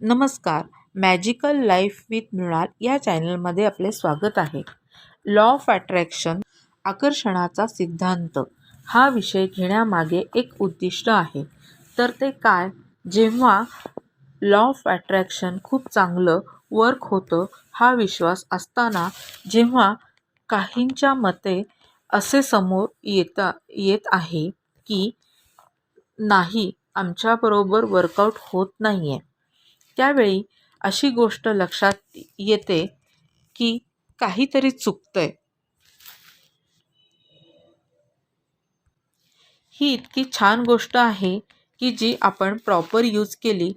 नमस्कार. Magical life with Mrinal या चॅनलमध्ये आपले स्वागत आहे. लॉ ऑफ अट्रॅक्शन, आकर्षणाचा सिद्धांत हा विषय घेण्यामागे एक उद्दिष्ट आहे. तर ते काय? जेव्हा लॉ ऑफ अट्रॅक्शन खूप चांगलं वर्क होतं हा विश्वास असताना जेव्हा काहींच्या मते असे समोर येत आहे की नाही, आमच्याबरोबर वर्कआउट होत नाही आहे, त्यावेळी अशी गोष्ट लक्षात येते की काहीतरी चुकतंय. ही इतकी छान गोष्ट आहे की जी आपण प्रॉपर यूज केली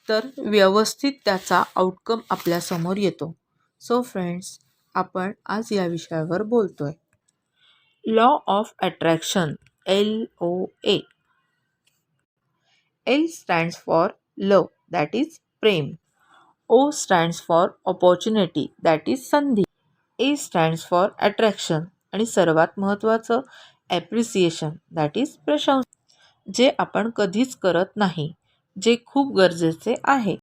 तर व्यवस्थित त्याचा आउटकम आपल्यासमोर येतो. सो फ्रेंड्स, आपण आज या विषयावर बोलतोय. Law of attraction, LOA. L stands for love, that is Prem. O stands for opportunity, that is संधी. A stands for attraction आणि सर्वात महत्त्वाचं ॲप्रिसिएशन, दॅट इज प्रशंसा, जे आपण कधीच करत नाही, जे खूप गरजेचे आहे.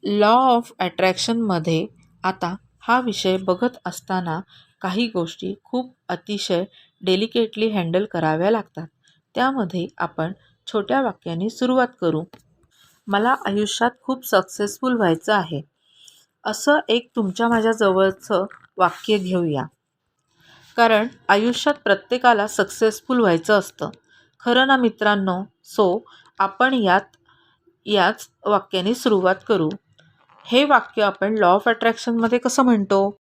लॉ ऑफ अट्रॅक्शनमध्ये आता हा विषय बघत असताना काही गोष्टी खूप अतिशय डेलिकेटली हँडल कराव्या लागतात. त्यामध्ये आपण छोट्या वाक्याने सुरुवात करू. मला आयुष्यात खूप सक्सेसफुल व्हायचं आहे, असं एक तुमच्या माझ्या जवळचं वाक्य घेऊया. कारण आयुष्यात प्रत्येकाला सक्सेसफुल व्हायचं असतं, खरं ना मित्रांनो? सो आपण याच वाक्याने सुरुवात करू. हे वाक्य आपण लॉ ऑफ अट्रॅक्शनमध्ये कसं म्हणतो?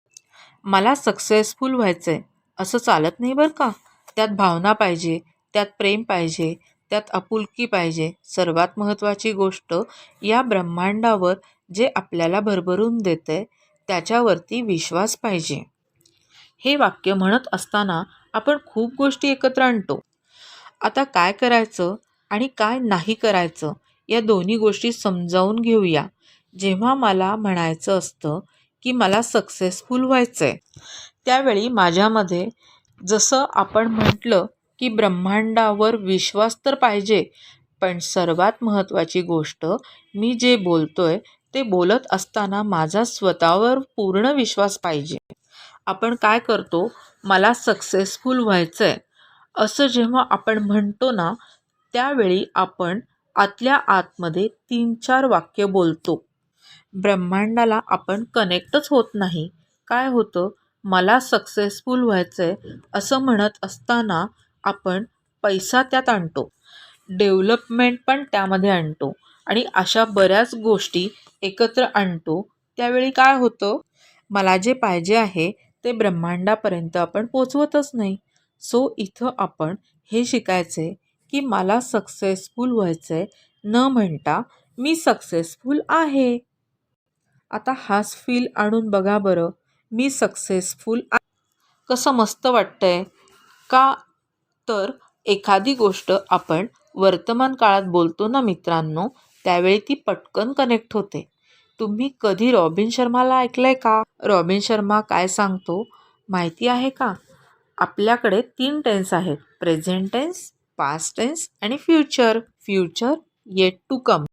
मला सक्सेसफुल व्हायचं आहे असं चालत नाही बरं का. त्यात भावना पाहिजे, त्यात प्रेम पाहिजे, त्यात आपुलकी पाहिजे. सर्वात महत्त्वाची गोष्ट, या ब्रह्मांडावर जे आपल्याला भरभरून देतंय त्याच्यावरती विश्वास पाहिजे. हे वाक्य म्हणत असताना आपण खूप गोष्टी एकत्र आणतो. आता काय करायचं आणि काय नाही करायचं या दोन्ही गोष्टी समजावून घेऊया. जेव्हा मला म्हणायचं असतं की मला सक्सेसफुल व्हायचं आहे, त्यावेळी माझ्यामध्ये जसं आपण म्हटलं की ब्रह्मांडावर विश्वास तर पाहिजे, पण सर्वात महत्त्वाची गोष्ट, मी जे बोलतोय ते बोलत असताना माझा स्वतःवर पूर्ण विश्वास पाहिजे. आपण काय करतो, मला सक्सेसफुल व्हायचं आहे असं जेव्हा आपण म्हणतो ना, त्यावेळी आपण आतल्या आतमध्ये 3-4 वाक्य बोलतो. ब्रह्मांडाला आपण कनेक्टच होत नाही. काय होतं, मला सक्सेसफुल व्हायचं आहे असं म्हणत असताना आपण पैसा त्यात आणतो, डेव्हलपमेंट पण त्यामध्ये आणतो आणि अशा बऱ्याच गोष्टी एकत्र आणतो. त्यावेळी काय होतं, मला जे पाहिजे आहे ते ब्रह्मांडापर्यंत आपण पोचवतच नाही. सो इथं आपण हे शिकायचे की मला सक्सेसफुल व्हायचं आहे, न म्हणता मी सक्सेसफुल आहे. आता हाच फील आणून बघा बरं, मी सक्सेसफुल आहे. कसं मस्त वाटतंय का? तर एखादी गोष्ट आपण वर्तमान काळात बोलतो ना मित्रांनो, त्यावेळी ती पटकन कनेक्ट होते. तुम्ही कधी रॉबिन शर्माला ऐकलंय का? रॉबिन शर्मा काय सांगतो माहिती आहे का? आपल्याकडे 3 टेन्स आहेत, प्रेझेंट टेन्स, पास्ट टेन्स आणि future. Future yet to come,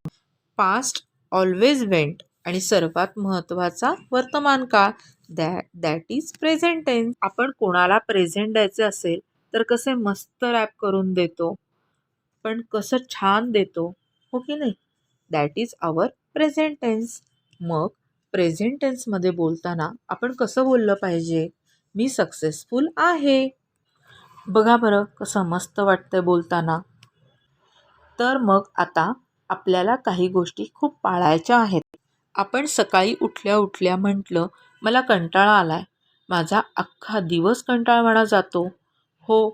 past always went आणि सर्वात महत्त्वाचा वर्तमान काळ, दॅट इज प्रेझेंट टेन्स. आपण कोणाला प्रेझेंट द्यायचे असेल तर कसे मस्त रॅप करून देतो, पण कसं छान देतो, हो की नाही? That is our present tense. मग प्रेझेंट टेन्समध्ये बोलताना आपण कसं बोललं पाहिजे? मी सक्सेसफुल आहे. बघा बरं कसं मस्त वाटतंय बोलताना. तर मग आता आपल्याला काही गोष्टी खूप पाळायच्या आहेत. आपण सकाळी उठल्या उठल्या म्हटलं, मला कंटाळा आलाय, माझा अख्खा दिवस कंटाळवाणा जातो. हो,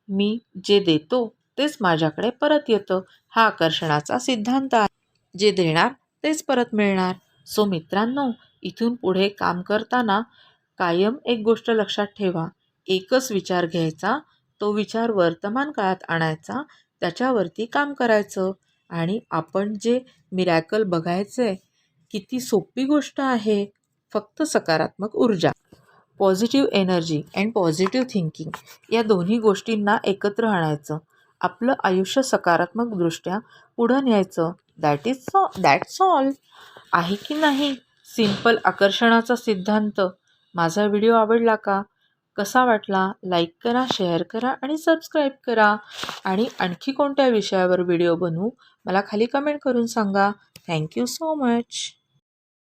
मी जे देतो तेच माझ्याकडे परत येतं. हा आकर्षणाचा सिद्धांत आहे. जे देणार तेच परत मिळणार. सो मित्रांनो, इथून पुढे काम करताना कायम एक गोष्ट लक्षात ठेवा. एकच विचार घ्यायचा, तो विचार वर्तमान काळात आणायचा, त्याच्यावरती काम करायचं आणि आपण जे मिरॅकल बघायचे, किती सोपी गोष्ट आहे. फक्त सकारात्मक ऊर्जा, positive energy and positive thinking या दोन्ही गोष्टींना एकत्र आणायचं. आपलं आयुष्य सकारात्मकदृष्ट्या पुढं न्यायचं. That's all. आहे की नाही सिंपल आकर्षणाचा सिद्धांत? माझा व्हिडिओ आवडला का? कसा वाटला? लाईक करा, शेअर करा आणि सबस्क्राईब करा. आणि आणखी कोणत्या विषयावर व्हिडिओ बनवू मला खाली कमेंट करून सांगा. Thank you so much.